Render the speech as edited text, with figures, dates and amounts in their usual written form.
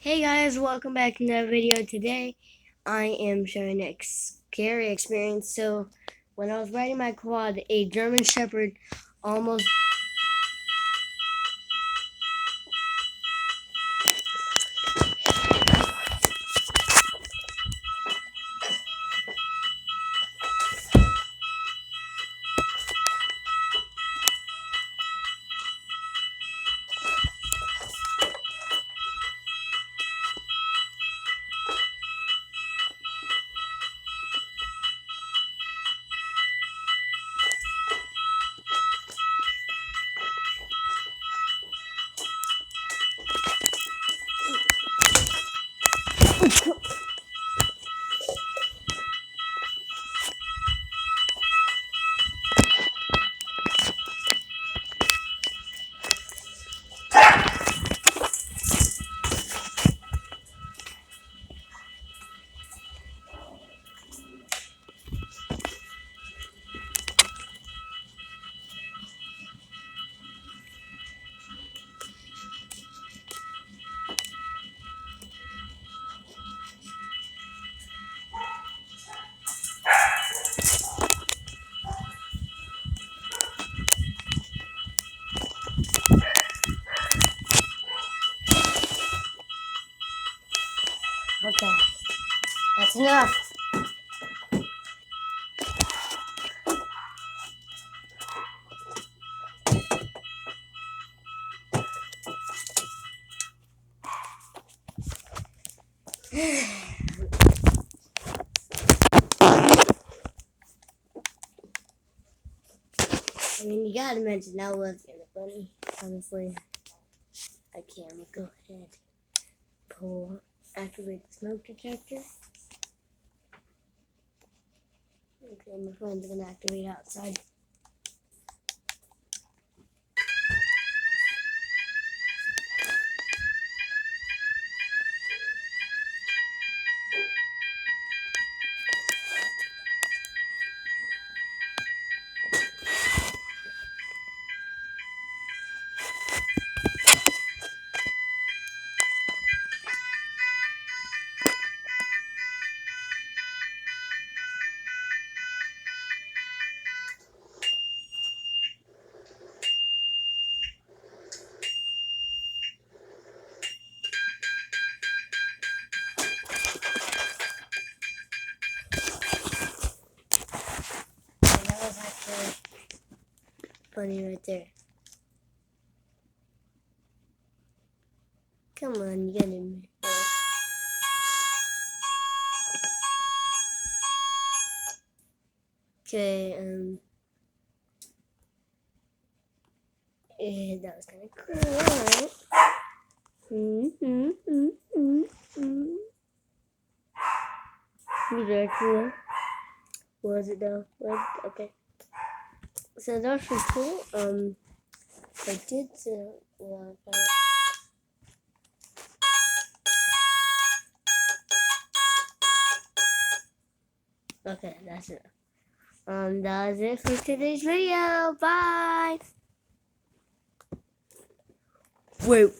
Hey guys, welcome back to another video. Today I am sharing a scary experience. So when I was riding my quad, a German Shepherd almost okay. That's enough. I mean, you gotta mention that was kind of funny. Honestly, okay, I'm gonna go ahead activate the smoke detector. Okay, my friend's gonna activate outside. And that was actually funny right there. Come on, you gotta admit. Okay, that was kind of cool, right? It was very cool. Was it though? Okay. So that was pretty cool. I did okay, that's it. That was it for today's video. Bye. Wait.